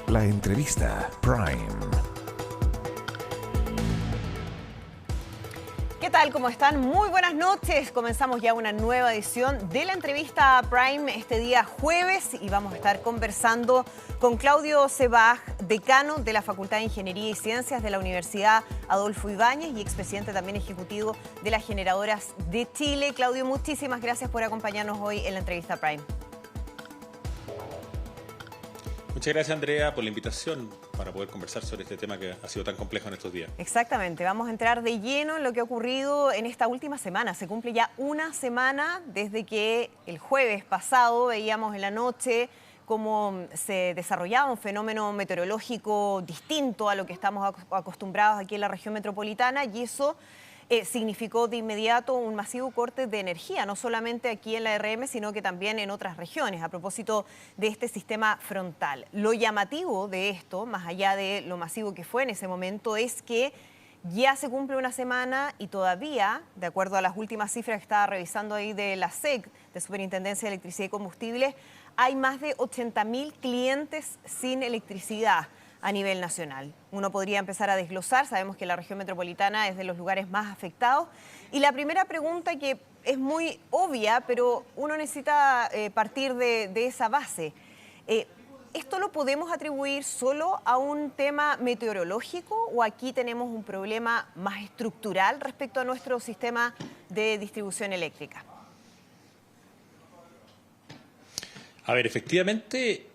La entrevista Prime. ¿Qué tal? ¿Cómo están? Muy buenas noches. Comenzamos ya una nueva edición de la entrevista Prime este día jueves y vamos a estar conversando con Claudio Sebaj, decano de la Facultad de Ingeniería y Ciencias de la Universidad Adolfo Ibáñez y expresidente también ejecutivo de las Generadoras de Chile. Claudio, muchísimas gracias por acompañarnos hoy en la entrevista Prime. Muchas gracias, Andrea, por la invitación para poder conversar sobre este tema que ha sido tan complejo en estos días. Exactamente, vamos a entrar de lleno en lo que ha ocurrido en esta última semana. Se cumple ya una semana desde que el jueves pasado veíamos en la noche cómo se desarrollaba un fenómeno meteorológico distinto a lo que estamos acostumbrados aquí en la región metropolitana y eso significó de inmediato un masivo corte de energía, no solamente aquí en la RM, sino que también en otras regiones, a propósito de este sistema frontal. Lo llamativo de esto, más allá de lo masivo que fue en ese momento, es que ya se cumple una semana y todavía, de acuerdo a las últimas cifras que estaba revisando ahí de la SEC, de Superintendencia de Electricidad y Combustibles, hay más de 80.000 clientes sin electricidad a nivel nacional. Uno podría empezar a desglosar, sabemos que la región metropolitana es de los lugares más afectados. Y la primera pregunta, que es muy obvia, pero uno necesita partir de esa base. ¿Esto lo podemos atribuir solo a un tema meteorológico o aquí tenemos un problema más estructural respecto a nuestro sistema de distribución eléctrica? A ver, efectivamente,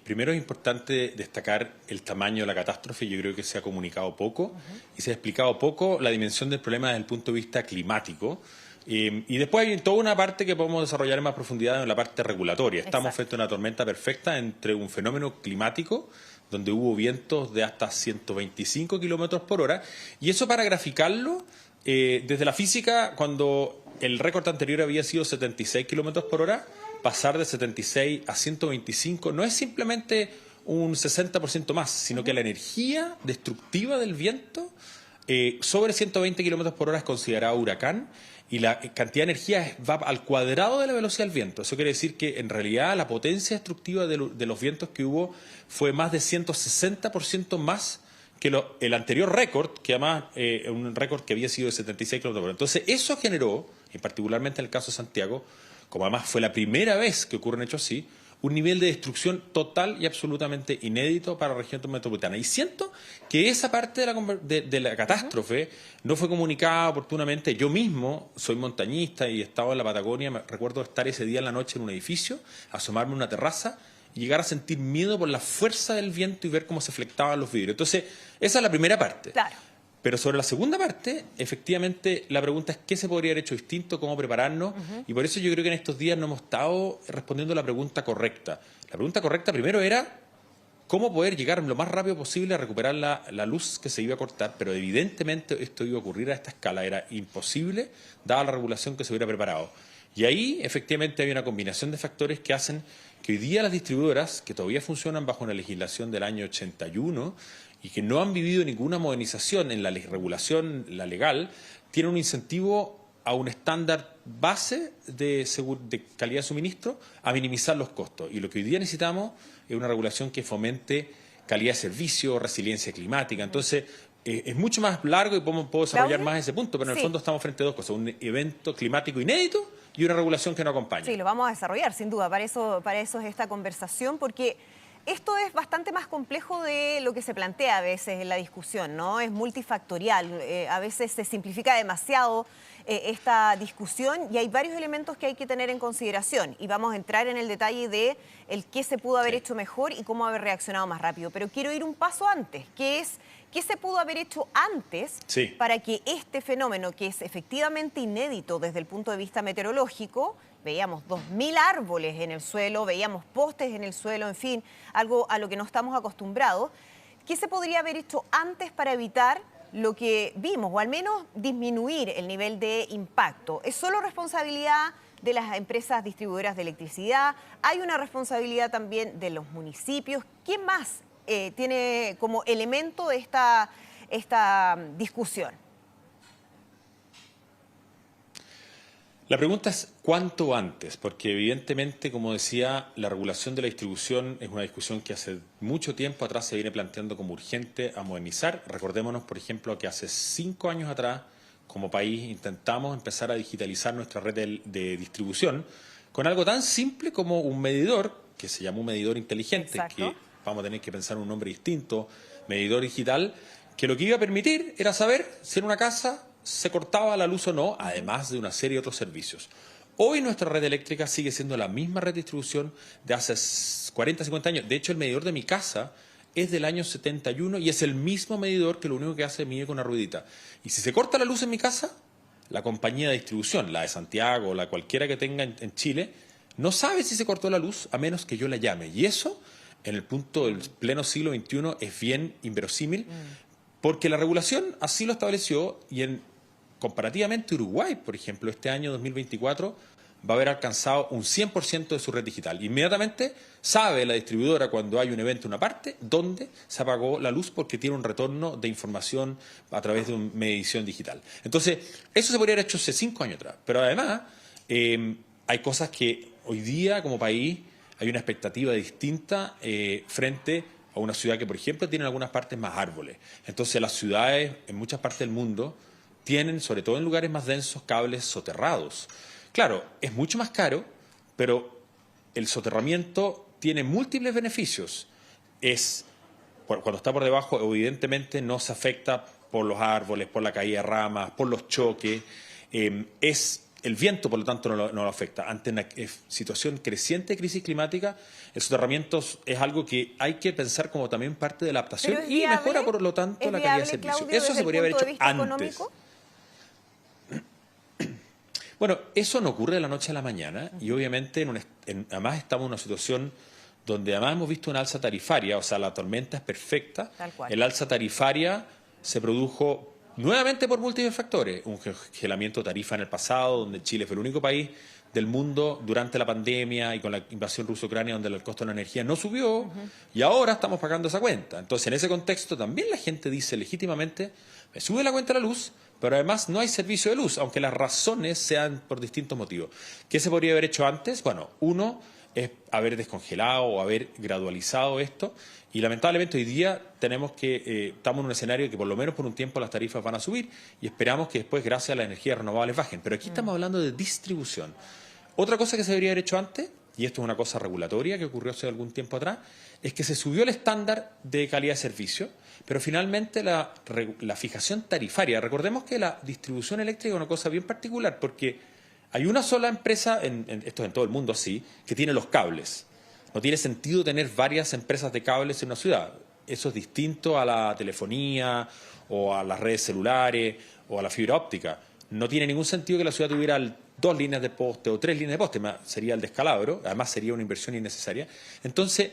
primero es importante destacar el tamaño de la catástrofe. Yo creo que se ha comunicado poco y se ha explicado poco la dimensión del problema desde el punto de vista climático. Y después hay toda una parte que podemos desarrollar en más profundidad en la parte regulatoria. Estamos frente a una tormenta perfecta entre un fenómeno climático donde hubo vientos de hasta 125 kilómetros por hora. Y eso, para graficarlo, desde la física, cuando el récord anterior había sido 76 kilómetros por hora, pasar de 76 a 125 no es simplemente un 60% más, sino que la energía destructiva del viento sobre 120 kilómetros por hora es considerado huracán y la cantidad de energía va al cuadrado de la velocidad del viento. Eso quiere decir que en realidad la potencia destructiva de los vientos que hubo fue más de 160% más que el anterior récord, que además un récord que había sido de 76 kilómetros por hora. Entonces eso generó, y particularmente en el caso de Santiago, como además fue la primera vez que ocurre un hecho así, un nivel de destrucción total y absolutamente inédito para la región metropolitana. Y siento que esa parte de la catástrofe no fue comunicada oportunamente. Yo mismo soy montañista y he estado en la Patagonia. Me recuerdo estar ese día en la noche en un edificio, asomarme a una terraza y llegar a sentir miedo por la fuerza del viento y ver cómo se flectaban los vidrios. Entonces, esa es la primera parte. Claro. Pero sobre la segunda parte, efectivamente, la pregunta es qué se podría haber hecho distinto, cómo prepararnos, y por eso yo creo que en estos días no hemos estado respondiendo la pregunta correcta. La pregunta correcta primero era cómo poder llegar lo más rápido posible a recuperar la luz que se iba a cortar, pero evidentemente esto iba a ocurrir a esta escala, era imposible, dada la regulación que se hubiera preparado. Y ahí, efectivamente, hay una combinación de factores que hacen que hoy día las distribuidoras, que todavía funcionan bajo una legislación del año 81, y que no han vivido ninguna modernización en la regulación, la legal, tienen un incentivo a un estándar base de calidad de suministro a minimizar los costos. Y lo que hoy día necesitamos es una regulación que fomente calidad de servicio, resiliencia climática. Entonces, es mucho más largo y puedo desarrollar más ese punto, pero en el fondo estamos frente a dos cosas, un evento climático inédito y una regulación que no acompaña. Sí, lo vamos a desarrollar, sin duda. Para eso es esta conversación, porque esto es bastante más complejo de lo que se plantea a veces en la discusión, ¿no? Es multifactorial, a veces se simplifica demasiado esta discusión y hay varios elementos que hay que tener en consideración y vamos a entrar en el detalle de el qué se pudo haber hecho mejor y cómo haber reaccionado más rápido. Pero quiero ir un paso antes, que es qué se pudo haber hecho antes para que este fenómeno, que es efectivamente inédito desde el punto de vista meteorológico, veíamos 2.000 árboles en el suelo, veíamos postes en el suelo, en fin, algo a lo que no estamos acostumbrados. ¿Qué se podría haber hecho antes para evitar lo que vimos, o al menos disminuir el nivel de impacto? ¿Es solo responsabilidad de las empresas distribuidoras de electricidad? ¿Hay una responsabilidad también de los municipios? ¿Qué más tiene como elemento esta discusión? La pregunta es cuánto antes, porque evidentemente, como decía, la regulación de la distribución es una discusión que hace mucho tiempo atrás se viene planteando como urgente a modernizar. Recordémonos, por ejemplo, que hace 5 años atrás, como país, intentamos empezar a digitalizar nuestra red de distribución con algo tan simple como un medidor, que se llama un medidor inteligente, Exacto. que vamos a tener que pensar en un nombre distinto, medidor digital, que lo que iba a permitir era saber si en una casa se cortaba la luz o no, además de una serie de otros servicios. Hoy nuestra red eléctrica sigue siendo la misma red de distribución de hace 40, 50 años. De hecho, el medidor de mi casa es del año 71 y es el mismo medidor que lo único que hace es medir con una ruedita. Y si se corta la luz en mi casa, la compañía de distribución, la de Santiago, la cualquiera que tenga en Chile, no sabe si se cortó la luz a menos que yo la llame. Y eso, en el punto del pleno siglo XXI, es bien inverosímil, porque la regulación así lo estableció y comparativamente Uruguay, por ejemplo, este año 2024 va a haber alcanzado un 100% de su red digital. Inmediatamente sabe la distribuidora cuando hay un evento en una parte dónde se apagó la luz porque tiene un retorno de información a través de una medición digital. Entonces, eso se podría haber hecho hace 5 años atrás. Pero además, hay cosas que hoy día como país hay una expectativa distinta frente a una ciudad que, por ejemplo, tiene en algunas partes más árboles. Entonces, las ciudades en muchas partes del mundo tienen, sobre todo en lugares más densos, cables soterrados. Claro, es mucho más caro, pero el soterramiento tiene múltiples beneficios. Cuando está por debajo, evidentemente no se afecta por los árboles, por la caída de ramas, por los choques. El viento, por lo tanto, no lo afecta. Ante una situación creciente de crisis climática, el soterramiento es algo que hay que pensar como también parte de la adaptación y mejora, por lo tanto, la calidad de servicio. Claudio, eso se podría haber hecho antes. Económico? Bueno, eso no ocurre de la noche a la mañana y obviamente además estamos en una situación donde además hemos visto una alza tarifaria, o sea, la tormenta es perfecta. Tal cual. El alza tarifaria se produjo nuevamente por múltiples factores. Un congelamiento de tarifa en el pasado, donde Chile fue el único país del mundo durante la pandemia y con la invasión ruso-ucrania donde el costo de la energía no subió y ahora estamos pagando esa cuenta. Entonces, en ese contexto también la gente dice legítimamente, me sube la cuenta de la luz, pero además no hay servicio de luz, aunque las razones sean por distintos motivos. ¿Qué se podría haber hecho antes? Bueno, uno es haber descongelado o haber gradualizado esto y lamentablemente hoy día estamos en un escenario que por lo menos por un tiempo las tarifas van a subir y esperamos que después gracias a las energías renovables bajen. Pero aquí estamos hablando de distribución. Otra cosa que se debería haber hecho antes, y esto es una cosa regulatoria que ocurrió hace algún tiempo atrás, es que se subió el estándar de calidad de servicio, pero finalmente la fijación tarifaria. Recordemos que la distribución eléctrica es una cosa bien particular porque hay una sola empresa, esto es en todo el mundo así, que tiene los cables. No tiene sentido tener varias empresas de cables en una ciudad. Eso es distinto a la telefonía o a las redes celulares o a la fibra óptica. No tiene ningún sentido que la ciudad tuviera 2 líneas de poste o 3 líneas de poste. Sería el descalabro, además sería una inversión innecesaria. Entonces,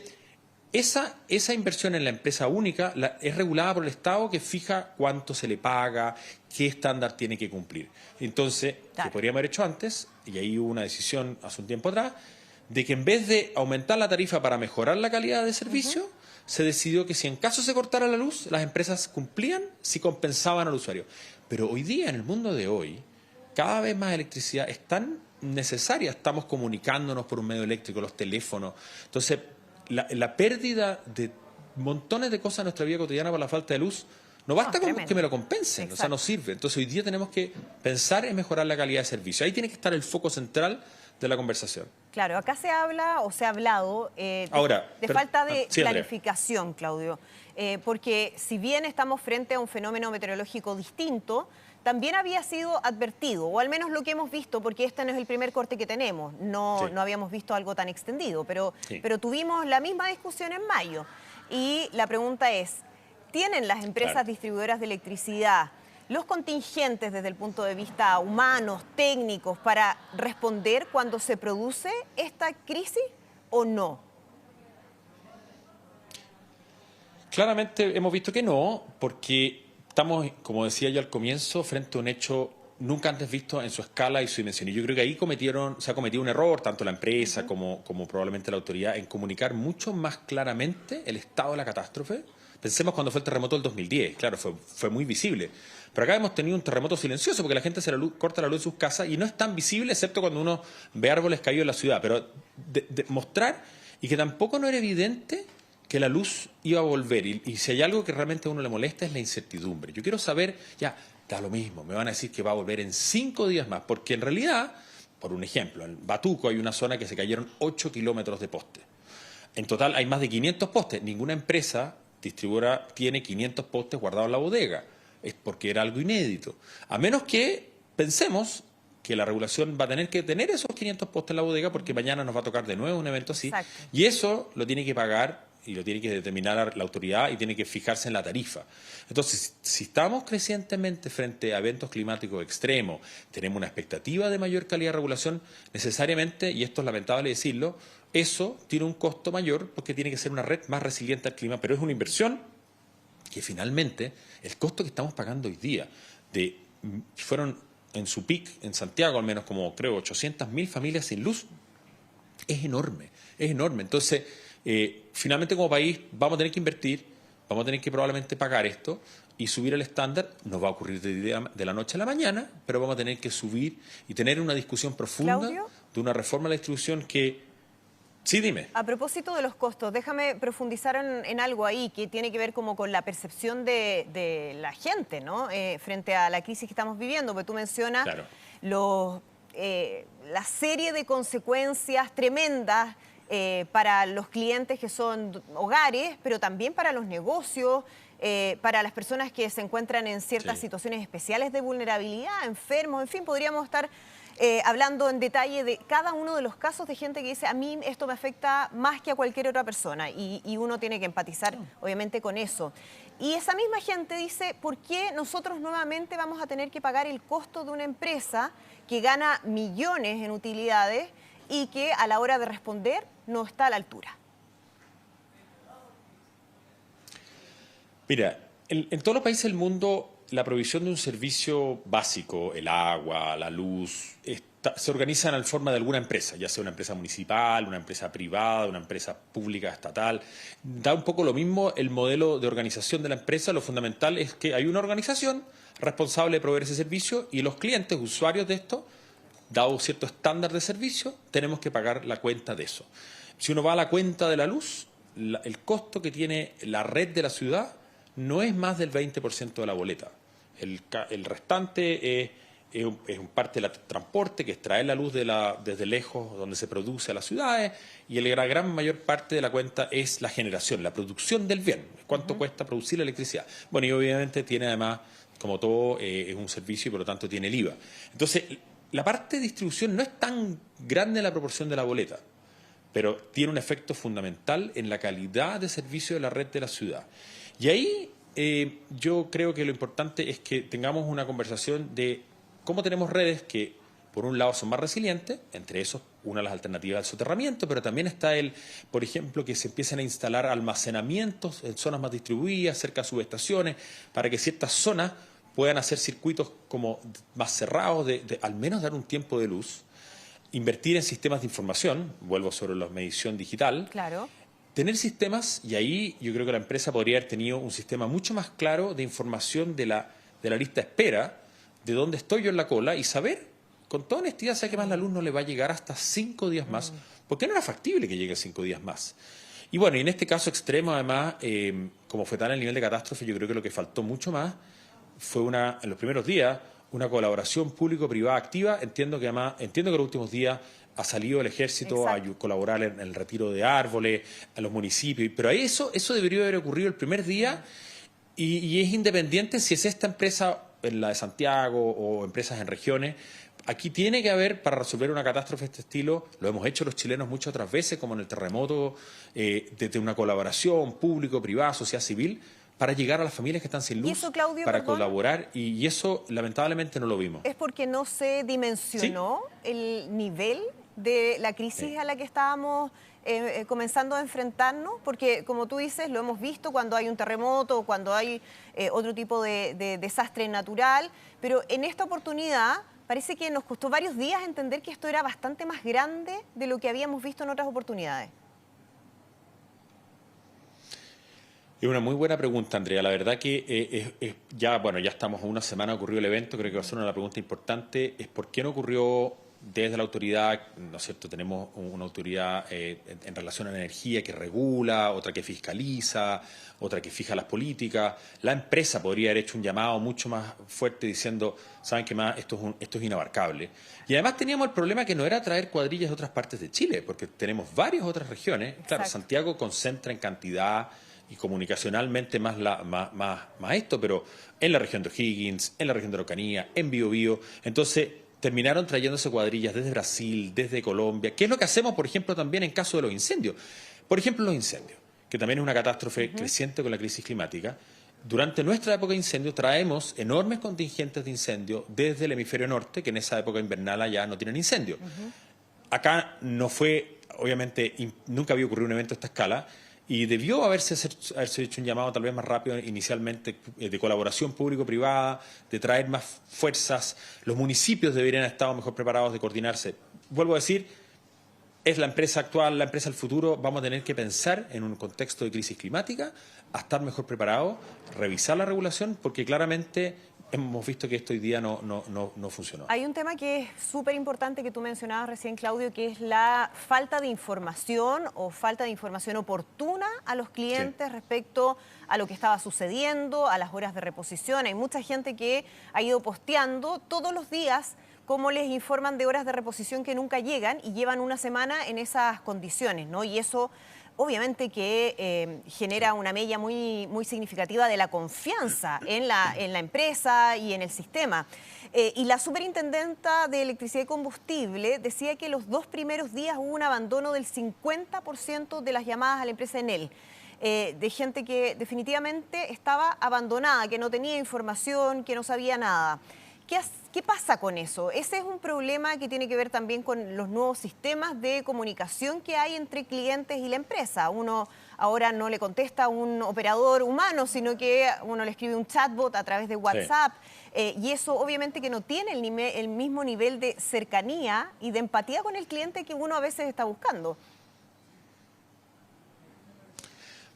esa inversión en la empresa única es regulada por el Estado que fija cuánto se le paga, qué estándar tiene que cumplir. Entonces, Claro. ¿qué podríamos haber hecho antes? Y ahí hubo una decisión hace un tiempo atrás, de que en vez de aumentar la tarifa para mejorar la calidad de servicio, se decidió que si en caso se cortara la luz, las empresas cumplían si compensaban al usuario. Pero hoy día, en el mundo de hoy, cada vez más electricidad es tan necesaria. Estamos comunicándonos por un medio eléctrico, los teléfonos. Entonces, la pérdida de montones de cosas en nuestra vida cotidiana por la falta de luz, no basta con tremendo. que me lo compensen, Exacto. o sea, no sirve. Entonces, hoy día tenemos que pensar en mejorar la calidad de servicio. Ahí tiene que estar el foco central de la conversación. Claro, acá se habla o se ha hablado de Pero- falta de sí, Andrea. planificación, Claudio, porque si bien estamos frente a un fenómeno meteorológico distinto, también había sido advertido, o al menos lo que hemos visto, porque este no es el primer corte que tenemos, no Sí. habíamos visto algo tan extendido, pero Sí. tuvimos la misma discusión en mayo. Y la pregunta es, ¿tienen las empresas Claro. distribuidoras de electricidad los contingentes desde el punto de vista humanos, técnicos, para responder cuando se produce esta crisis o no? Claramente hemos visto que no, porque estamos, como decía yo al comienzo, frente a un hecho nunca antes visto en su escala y su dimensión. Y yo creo que ahí se ha cometido un error, tanto la empresa como probablemente la autoridad, en comunicar mucho más claramente el estado de la catástrofe Pensemos cuando fue el terremoto del 2010, claro, fue muy visible. Pero acá hemos tenido un terremoto silencioso porque la gente corta la luz en sus casas y no es tan visible excepto cuando uno ve árboles caídos en la ciudad. Pero mostrar y que tampoco no era evidente que la luz iba a volver. Y si hay algo que realmente a uno le molesta es la incertidumbre. Yo quiero saber, ya, da lo mismo, me van a decir que va a volver en 5 días más, porque en realidad, por un ejemplo, en Batuco hay una zona que se cayeron 8 kilómetros de postes. En total hay más de 500 postes. Ninguna empresa distribuidora tiene 500 postes guardados en la bodega. Es porque era algo inédito. A menos que pensemos que la regulación va a tener que tener esos 500 postes en la bodega porque mañana nos va a tocar de nuevo un evento así. Exacto. Y eso lo tiene que pagar y lo tiene que determinar la autoridad y tiene que fijarse en la tarifa. Entonces, si estamos crecientemente frente a eventos climáticos extremos, tenemos una expectativa de mayor calidad de regulación, necesariamente, y esto es lamentable decirlo, eso tiene un costo mayor porque tiene que ser una red más resiliente al clima, pero es una inversión que finalmente el costo que estamos pagando hoy día, fueron en su pic, en Santiago al menos como creo 800.000 familias sin luz, es enorme, es enorme. Entonces, finalmente como país vamos a tener que invertir, vamos a tener que probablemente pagar esto y subir el estándar. Nos va a ocurrir de la noche a la mañana, pero vamos a tener que subir y tener una discusión profunda ¿Claudio? de una reforma de la distribución que... Sí, dime. A propósito de los costos, déjame profundizar en algo ahí que tiene que ver como con la percepción de la gente, ¿no? Frente a la crisis que estamos viviendo, porque tú mencionas Claro. la serie de consecuencias tremendas para los clientes que son hogares, pero también para los negocios, para las personas que se encuentran en ciertas situaciones especiales de vulnerabilidad, enfermos, en fin, podríamos estar hablando en detalle de cada uno de los casos de gente que dice, a mí esto me afecta más que a cualquier otra persona, y uno tiene que empatizar obviamente con eso. Y esa misma gente dice, ¿por qué nosotros nuevamente vamos a tener que pagar el costo de una empresa que gana millones en utilidades y que a la hora de responder no está a la altura? Mira, en todos los países del mundo la provisión de un servicio básico, el agua, la luz, se organiza en la forma de alguna empresa, ya sea una empresa municipal, una empresa privada, una empresa pública, estatal. Da un poco lo mismo el modelo de organización de la empresa. Lo fundamental es que hay una organización responsable de proveer ese servicio y los clientes, usuarios de esto, dado cierto estándar de servicio, tenemos que pagar la cuenta de eso. Si uno va a la cuenta de la luz, el costo que tiene la red de la ciudad no es más del 20% de la boleta. El restante es un parte del transporte, que es traer la luz desde lejos, donde se produce a las ciudades, y la gran mayor parte de la cuenta es la generación, la producción del bien. ¿Cuánto cuesta producir la electricidad? Bueno, y obviamente tiene además, como todo, es un servicio y por lo tanto tiene el IVA. Entonces, la parte de distribución no es tan grande en la proporción de la boleta, pero tiene un efecto fundamental en la calidad de servicio de la red de la ciudad. Y ahí yo creo que lo importante es que tengamos una conversación de cómo tenemos redes que, por un lado, son más resilientes, entre esos, una de las alternativas al soterramiento, pero también está por ejemplo, que se empiecen a instalar almacenamientos en zonas más distribuidas, cerca de subestaciones, para que ciertas zonas puedan hacer circuitos como más cerrados, de al menos dar un tiempo de luz, invertir en sistemas de información, vuelvo sobre la medición digital. Claro. Tener sistemas, y ahí yo creo que la empresa podría haber tenido un sistema mucho más claro de información de la lista de espera, de dónde estoy yo en la cola, y saber, con toda honestidad, sé que más la luz no le va a llegar hasta 5 días más, porque no era factible que llegue 5 días más. Y bueno, y en este caso extremo, además, como fue tal el nivel de catástrofe, yo creo que lo que faltó mucho más fue en los primeros días, una colaboración público-privada activa. Entiendo que en los últimos días ha salido el ejército a colaborar en el retiro de árboles, a los municipios, pero eso debería haber ocurrido el primer día y es independiente si es esta empresa, la de Santiago o empresas en regiones. Aquí tiene que haber, para resolver una catástrofe de este estilo, lo hemos hecho los chilenos muchas otras veces, como en el terremoto, desde una colaboración público-privada, sociedad civil, para llegar a las familias que están sin luz, eso, Claudio, para colaborar, y eso lamentablemente no lo vimos. ¿Es porque no se dimensionó el nivel de la crisis a la que estábamos comenzando a enfrentarnos? Porque, como tú dices, lo hemos visto cuando hay un terremoto, cuando hay otro tipo de desastre natural, pero en esta oportunidad parece que nos costó varios días entender que esto era bastante más grande de lo que habíamos visto en otras oportunidades. Es una muy buena pregunta, Andrea. La verdad que ya estamos a una semana, ocurrió el evento, creo que va a ser una pregunta importante, es por qué no ocurrió desde la autoridad, ¿no es cierto? Tenemos una autoridad en relación a la energía que regula, otra que fiscaliza, otra que fija las políticas. La empresa podría haber hecho un llamado mucho más fuerte diciendo, ¿saben qué más? Esto es inabarcable. Y además teníamos el problema que no era traer cuadrillas de otras partes de Chile, porque tenemos varias otras regiones. Exacto. Claro, Santiago concentra en cantidad y comunicacionalmente más esto, pero en la región de O'Higgins, en la región de Araucanía, en Biobío. Entonces, terminaron trayéndose cuadrillas desde Brasil, desde Colombia, que es lo que hacemos, por ejemplo, también en caso de los incendios. Por ejemplo, los incendios, que también es una catástrofe creciente con la crisis climática. Durante nuestra época de incendios traemos enormes contingentes de incendios desde el hemisferio norte, que en esa época invernal allá no tienen incendios. Acá no fue, obviamente, nunca había ocurrido un evento de esta escala, y debió haberse hecho un llamado tal vez más rápido inicialmente de colaboración público-privada, de traer más fuerzas. Los municipios deberían haber estado mejor preparados de coordinarse. Vuelvo a decir, es la empresa actual, la empresa del futuro. Vamos a tener que pensar en un contexto de crisis climática, a estar mejor preparados, revisar la regulación, porque claramente hemos visto que esto hoy día no funcionó. Hay un tema que es súper importante que tú mencionabas recién, Claudio, que es la falta de información o falta de información oportuna a los clientes respecto a lo que estaba sucediendo, a las horas de reposición. Hay mucha gente que ha ido posteando todos los días cómo les informan de horas de reposición que nunca llegan y llevan una semana en esas condiciones, ¿no? Y eso obviamente que genera una mella muy significativa de la confianza en la empresa y en el sistema. Y la superintendenta de Electricidad y Combustible decía que los 2 primeros días hubo un abandono del 50% de las llamadas a la empresa Enel. De gente que definitivamente estaba abandonada, que no tenía información, que no sabía nada. ¿Qué pasa con eso? Ese es un problema que tiene que ver también con los nuevos sistemas de comunicación que hay entre clientes y la empresa. Uno ahora no le contesta a un operador humano, sino que uno le escribe un chatbot a través de WhatsApp. Y eso obviamente que no tiene el mismo nivel de cercanía y de empatía con el cliente que uno a veces está buscando.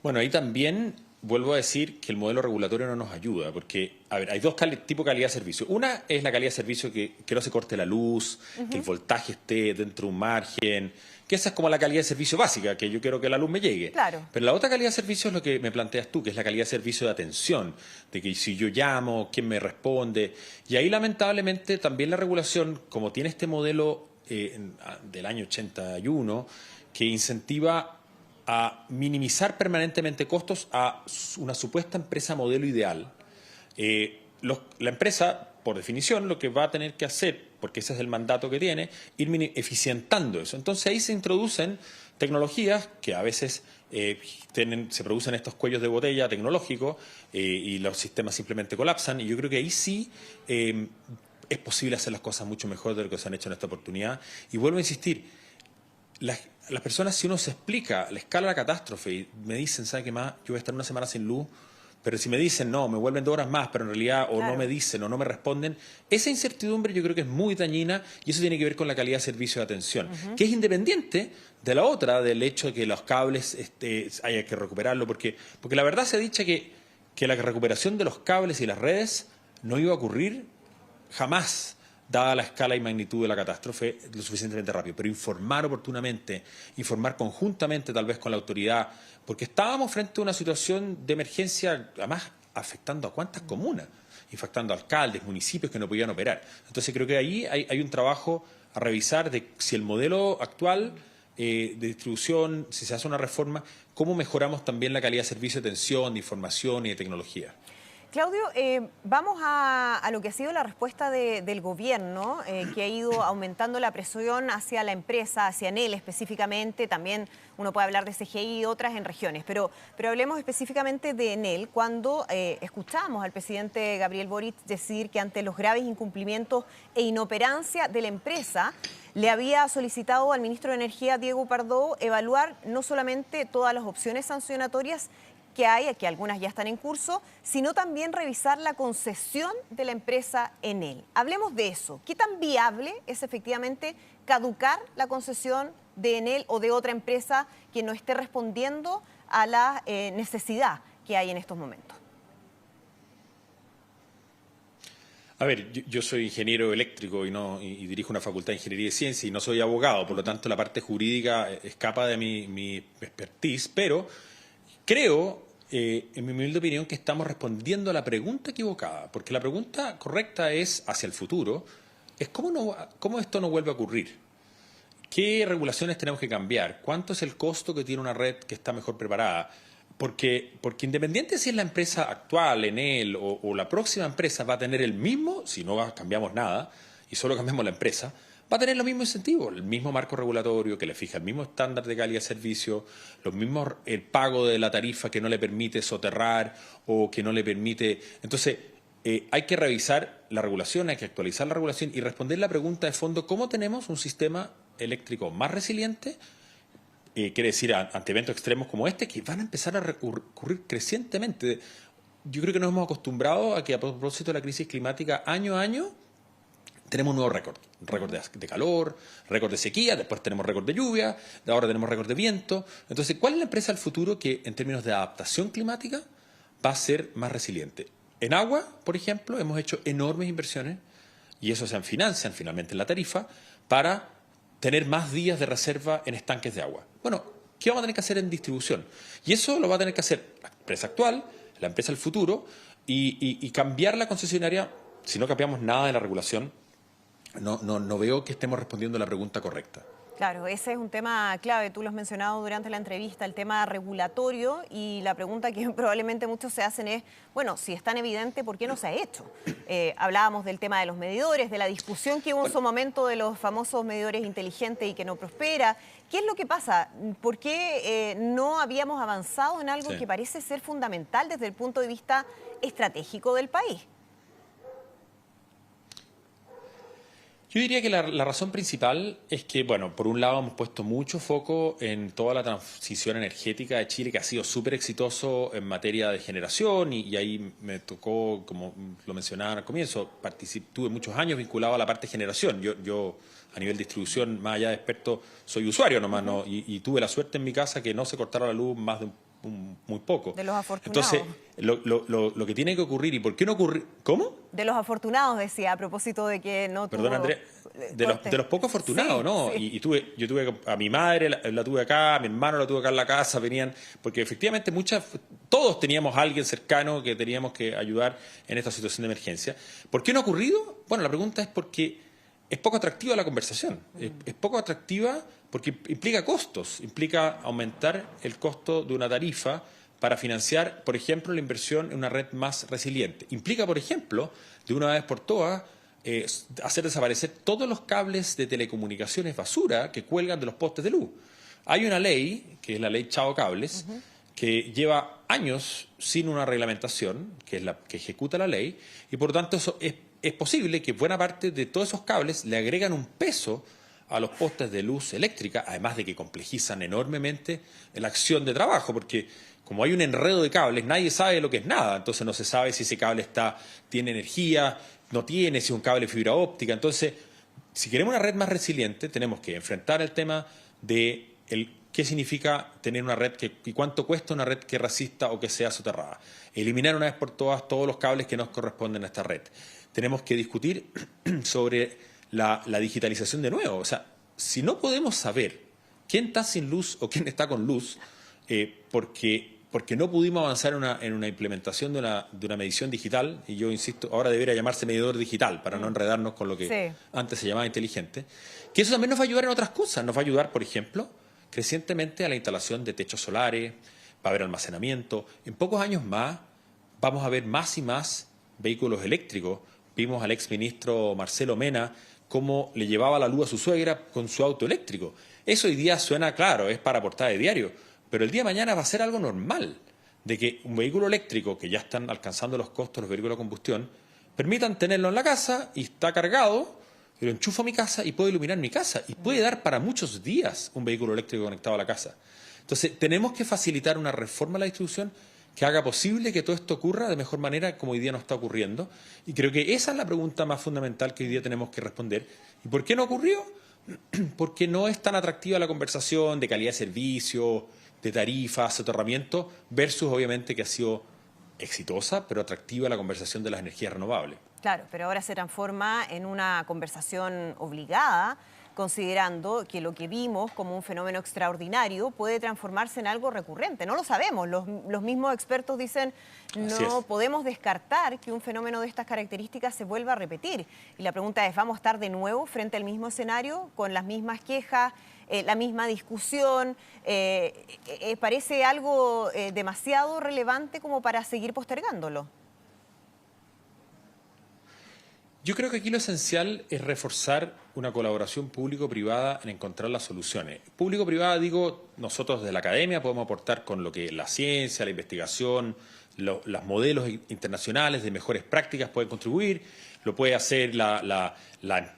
Bueno, ahí también vuelvo a decir que el modelo regulatorio no nos ayuda, porque, a ver, hay dos tipos de calidad de servicio. Una es la calidad de servicio que no se corte la luz, que el voltaje esté dentro de un margen, que esa es como la calidad de servicio básica, que yo quiero que la luz me llegue. Claro. Pero la otra calidad de servicio es lo que me planteas tú, que es la calidad de servicio de atención, de que si yo llamo, quién me responde. Y ahí, lamentablemente, también la regulación, como tiene este modelo del año 81, que incentiva a minimizar permanentemente costos a una supuesta empresa modelo ideal. La empresa, por definición, lo que va a tener que hacer, porque ese es el mandato que tiene, ir eficientando eso. Entonces ahí se introducen tecnologías que a veces se producen estos cuellos de botella tecnológicos y los sistemas simplemente colapsan. Y yo creo que ahí sí es posible hacer las cosas mucho mejor de lo que se han hecho en esta oportunidad. Y vuelvo a insistir, las personas, si uno se explica la escala de la catástrofe y me dicen, ¿sabe qué más? Yo voy a estar una semana sin luz, pero si me dicen, no, me vuelven 2 horas más, pero en realidad o no me dicen o no me responden, esa incertidumbre yo creo que es muy dañina y eso tiene que ver con la calidad de servicio de atención, que es independiente de la otra, del hecho de que los cables haya que recuperarlo, porque la verdad se ha dicho que la recuperación de los cables y las redes no iba a ocurrir jamás, dada la escala y magnitud de la catástrofe, lo suficientemente rápido. Pero informar oportunamente, informar conjuntamente tal vez con la autoridad, porque estábamos frente a una situación de emergencia, además afectando a cuántas comunas, afectando a alcaldes, municipios que no podían operar. Entonces creo que ahí hay un trabajo a revisar de si el modelo actual de distribución, si se hace una reforma, cómo mejoramos también la calidad de servicio de atención, de información y de tecnología. Claudio, vamos a lo que ha sido la respuesta del gobierno, que ha ido aumentando la presión hacia la empresa, hacia Enel específicamente. También uno puede hablar de CGI y otras en regiones, pero hablemos específicamente de Enel. Cuando escuchamos al presidente Gabriel Boric decir que ante los graves incumplimientos e inoperancia de la empresa, le había solicitado al ministro de Energía, Diego Pardo, evaluar no solamente todas las opciones sancionatorias que hay, que algunas ya están en curso, sino también revisar la concesión de la empresa Enel. Hablemos de eso. ¿Qué tan viable es efectivamente caducar la concesión de Enel o de otra empresa que no esté respondiendo a la necesidad que hay en estos momentos? A ver, yo soy ingeniero eléctrico y dirijo una facultad de Ingeniería y Ciencia y no soy abogado, por lo tanto la parte jurídica escapa de mi expertise, pero creo, en mi humilde opinión, que estamos respondiendo a la pregunta equivocada, porque la pregunta correcta es hacia el futuro, es cómo esto no vuelve a ocurrir. ¿Qué regulaciones tenemos que cambiar? ¿Cuánto es el costo que tiene una red que está mejor preparada? Porque independiente si es la empresa actual, Enel, o la próxima empresa va a tener el mismo, si no cambiamos nada y solo cambiamos la empresa, va a tener los mismos incentivos, el mismo marco regulatorio que le fija el mismo estándar de calidad de servicio, el pago de la tarifa que no le permite soterrar o que no le permite. Entonces, hay que revisar la regulación, hay que actualizar la regulación y responder la pregunta de fondo: ¿cómo tenemos un sistema eléctrico más resiliente? Quiere decir, ante eventos extremos como este, que van a empezar a ocurrir crecientemente. Yo creo que nos hemos acostumbrado a que, a propósito de la crisis climática, año a año tenemos un nuevo récord. Récord de calor, récord de sequía, después tenemos récord de lluvia, ahora tenemos récord de viento. Entonces, ¿cuál es la empresa del futuro que, en términos de adaptación climática, va a ser más resiliente? En agua, por ejemplo, hemos hecho enormes inversiones, y eso se financian finalmente en la tarifa, para tener más días de reserva en estanques de agua. Bueno, ¿qué vamos a tener que hacer en distribución? Y eso lo va a tener que hacer la empresa actual, la empresa del futuro, y cambiar la concesionaria. Si no cambiamos nada de la regulación, no veo que estemos respondiendo a la pregunta correcta. Claro, ese es un tema clave, tú lo has mencionado durante la entrevista, el tema regulatorio, y la pregunta que probablemente muchos se hacen es, bueno, si es tan evidente, ¿por qué no se ha hecho? Hablábamos del tema de los medidores, de la discusión que hubo en su momento de los famosos medidores inteligentes y que no prospera. ¿Qué es lo que pasa? ¿Por qué no habíamos avanzado en algo que parece ser fundamental desde el punto de vista estratégico del país? Yo diría que la razón principal es que, bueno, por un lado hemos puesto mucho foco en toda la transición energética de Chile, que ha sido súper exitoso en materia de generación, y ahí me tocó, como lo mencionaba al comienzo, tuve muchos años vinculado a la parte de generación. Yo a nivel de distribución, más allá de experto, soy usuario nomás, ¿no? Y tuve la suerte en mi casa que no se cortara la luz más de muy poco. De los afortunados. Entonces, lo que tiene que ocurrir, ¿y por qué no ocurrir? ¿Cómo? De los afortunados, decía, a propósito de que no tuvo... Perdón, Andrés, de los pocos afortunados, sí, ¿no? Sí. Yo tuve a mi madre, la tuve acá, a mi hermano la tuve acá en la casa, venían, porque efectivamente todos teníamos a alguien cercano que teníamos que ayudar en esta situación de emergencia. ¿Por qué no ha ocurrido? Bueno, la pregunta es porque es poco atractiva la conversación. Es poco atractiva porque implica costos, implica aumentar el costo de una tarifa para financiar, por ejemplo, la inversión en una red más resiliente. Implica, por ejemplo, de una vez por todas, hacer desaparecer todos los cables de telecomunicaciones basura que cuelgan de los postes de luz. Hay una ley, que es la ley Chao Cables, que lleva años sin una reglamentación, que es la que ejecuta la ley, y por lo tanto eso es posible que buena parte de todos esos cables le agregan un peso a los postes de luz eléctrica, además de que complejizan enormemente la acción de trabajo, porque como hay un enredo de cables, nadie sabe lo que es nada. Entonces no se sabe si ese cable tiene energía, no tiene, si es un cable de fibra óptica. Entonces, si queremos una red más resiliente, tenemos que enfrentar el tema de qué significa tener una red y cuánto cuesta una red que resista o que sea soterrada. Eliminar una vez por todas todos los cables que nos corresponden a esta red. Tenemos que discutir sobre la digitalización de nuevo. O sea, si no podemos saber quién está sin luz o quién está con luz, porque no pudimos avanzar en una implementación de una medición digital, y yo insisto, ahora debería llamarse medidor digital para no enredarnos con lo que antes se llamaba inteligente, que eso también nos va a ayudar en otras cosas. Nos va a ayudar, por ejemplo, crecientemente a la instalación de techos solares, va a haber almacenamiento. En pocos años más vamos a ver más y más vehículos eléctricos. Vimos al exministro Marcelo Mena cómo le llevaba la luz a su suegra con su auto eléctrico. Eso hoy día suena claro, es para portada de diario, pero el día de mañana va a ser algo normal, de que un vehículo eléctrico, que ya están alcanzando los costos de los vehículos de combustión, permitan tenerlo en la casa y está cargado, y lo enchufo a mi casa y puedo iluminar mi casa, y puede dar para muchos días un vehículo eléctrico conectado a la casa. Entonces, tenemos que facilitar una reforma a la distribución que haga posible que todo esto ocurra de mejor manera como hoy día no está ocurriendo. Y creo que esa es la pregunta más fundamental que hoy día tenemos que responder. ¿Y por qué no ocurrió? Porque no es tan atractiva la conversación de calidad de servicio, de tarifas, soterramiento, versus obviamente que ha sido exitosa, pero atractiva la conversación de las energías renovables. Claro, pero ahora se transforma en una conversación obligada, considerando que lo que vimos como un fenómeno extraordinario puede transformarse en algo recurrente. No lo sabemos. Los mismos expertos dicen no podemos descartar que un fenómeno de estas características se vuelva a repetir. Y la pregunta es, ¿vamos a estar de nuevo frente al mismo escenario, con las mismas quejas, la misma discusión? ¿Parece algo demasiado relevante como para seguir postergándolo? Yo creo que aquí lo esencial es reforzar una colaboración público-privada en encontrar las soluciones. Público-privada, digo, nosotros desde la academia podemos aportar con lo que la ciencia, la investigación, los modelos internacionales de mejores prácticas pueden contribuir. Lo puede hacer la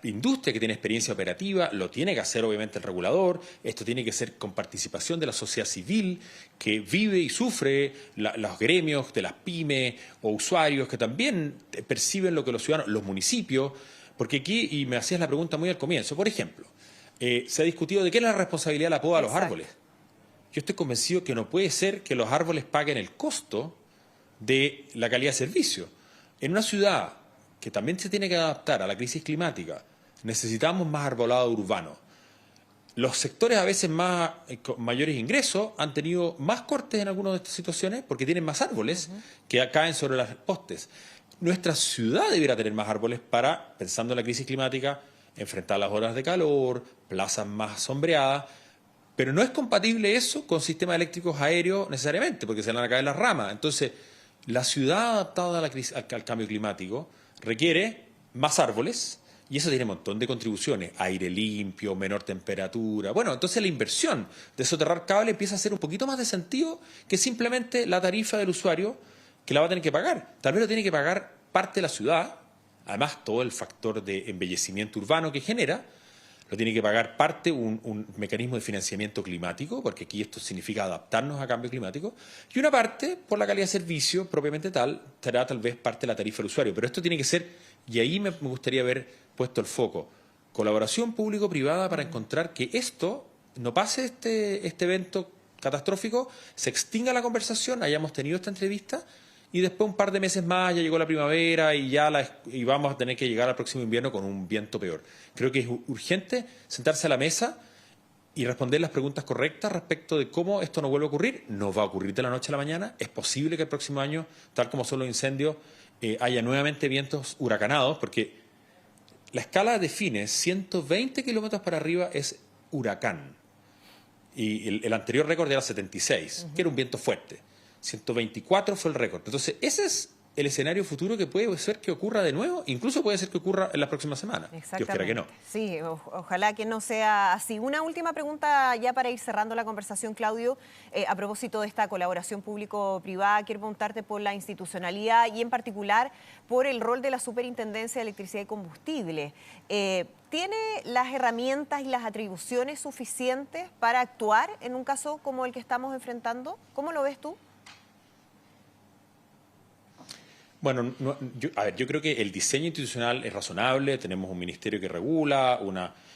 industria que tiene experiencia operativa, lo tiene que hacer obviamente el regulador. Esto tiene que ser con participación de la sociedad civil que vive y sufre, los gremios de las pymes o usuarios que también perciben lo que los ciudadanos, los municipios. Porque aquí, y me hacías la pregunta muy al comienzo, por ejemplo, se ha discutido de qué es la responsabilidad de la poda a los árboles. Yo estoy convencido que no puede ser que los árboles paguen el costo de la calidad de servicio. En una ciudad que también se tiene que adaptar a la crisis climática, necesitamos más arbolado urbano. Los sectores a veces con mayores ingresos han tenido más cortes en algunas de estas situaciones porque tienen más árboles que caen sobre los postes. Nuestra ciudad debería tener más árboles para, pensando en la crisis climática, enfrentar las horas de calor, plazas más sombreadas, pero no es compatible eso con sistemas eléctricos aéreos necesariamente, porque se van a caer las ramas. Entonces, la ciudad adaptada a la crisis, al cambio climático requiere más árboles y eso tiene un montón de contribuciones, aire limpio, menor temperatura. Bueno, entonces la inversión de soterrar cable empieza a hacer un poquito más de sentido que simplemente la tarifa del usuario que la va a tener que pagar. Tal vez lo tiene que pagar parte de la ciudad, además todo el factor de embellecimiento urbano que genera, lo tiene que pagar parte un mecanismo de financiamiento climático, porque aquí esto significa adaptarnos a cambio climático, y una parte, por la calidad de servicio propiamente tal, será tal vez parte de la tarifa del usuario. Pero esto tiene que ser, y ahí me gustaría haber puesto el foco, colaboración público-privada para encontrar que esto no pase este evento catastrófico, se extinga la conversación, hayamos tenido esta entrevista, y después un par de meses más ya llegó la primavera y vamos a tener que llegar al próximo invierno con un viento peor. Creo que es urgente sentarse a la mesa y responder las preguntas correctas respecto de cómo esto no vuelve a ocurrir. No va a ocurrir de la noche a la mañana. Es posible que el próximo año, tal como son los incendios, haya nuevamente vientos huracanados, porque la escala define 120 kilómetros para arriba es huracán. Y el anterior récord era 76, que era un viento fuerte. 124 fue el récord. Entonces, ese es el escenario futuro que puede ser que ocurra de nuevo, incluso puede ser que ocurra en la próxima semana. Dios quiera que no. Sí, ojalá que no sea así. Una última pregunta ya para ir cerrando la conversación, Claudio, a propósito de esta colaboración público-privada. Quiero preguntarte por la institucionalidad y en particular por el rol de la Superintendencia de Electricidad y Combustible. ¿Tiene las herramientas y las atribuciones suficientes para actuar en un caso como el que estamos enfrentando? ¿Cómo lo ves tú? Bueno, yo creo que el diseño institucional es razonable, tenemos un ministerio que regula,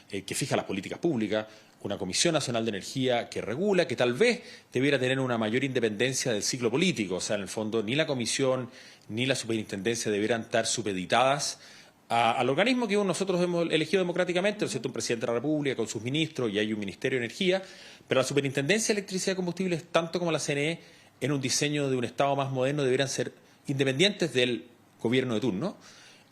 que fija las políticas públicas, una Comisión Nacional de Energía que regula, que tal vez debiera tener una mayor independencia del ciclo político, o sea, en el fondo ni la Comisión ni la Superintendencia debieran estar supeditadas al organismo que nosotros hemos elegido democráticamente, ¿no es cierto? Un presidente de la República con sus ministros y hay un Ministerio de Energía, pero la Superintendencia de Electricidad y Combustibles, tanto como la CNE, en un diseño de un Estado más moderno, deberían ser independientes del gobierno de turno,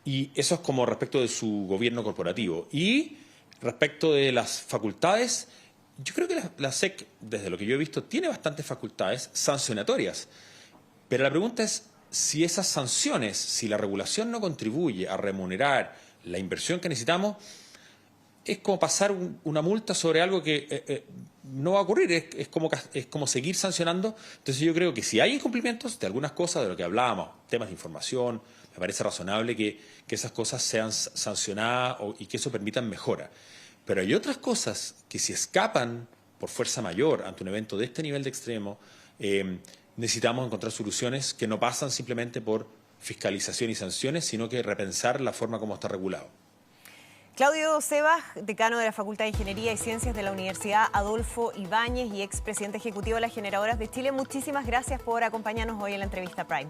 y eso es como respecto de su gobierno corporativo. Y respecto de las facultades, yo creo que la SEC, desde lo que yo he visto, tiene bastantes facultades sancionatorias, pero la pregunta es si esas sanciones, si la regulación no contribuye a remunerar la inversión que necesitamos, es como pasar una multa sobre algo que no va a ocurrir, es como seguir sancionando. Entonces yo creo que si hay incumplimientos de algunas cosas de lo que hablábamos, temas de información, me parece razonable que esas cosas sean sancionadas y que eso permita mejora. Pero hay otras cosas que si escapan por fuerza mayor ante un evento de este nivel de extremo, necesitamos encontrar soluciones que no pasan simplemente por fiscalización y sanciones, sino que repensar la forma como está regulado. Claudio Sebas, decano de la Facultad de Ingeniería y Ciencias de la Universidad Adolfo Ibáñez y expresidente ejecutivo de las Generadoras de Chile, muchísimas gracias por acompañarnos hoy en la entrevista Prime.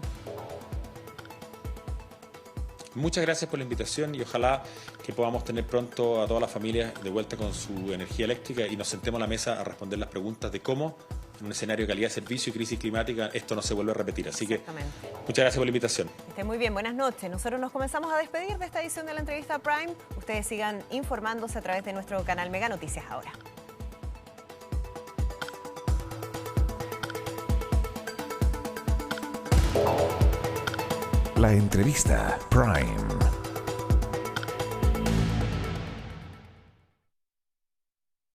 Muchas gracias por la invitación y ojalá que podamos tener pronto a todas las familias de vuelta con su energía eléctrica y nos sentemos a la mesa a responder las preguntas de cómo, en un escenario de calidad-servicio y crisis climática, esto no se vuelve a repetir. Así que muchas gracias por la invitación. Esté muy bien, buenas noches. Nosotros nos comenzamos a despedir de esta edición de la entrevista Prime. Ustedes sigan informándose a través de nuestro canal Mega Noticias Ahora. La entrevista Prime.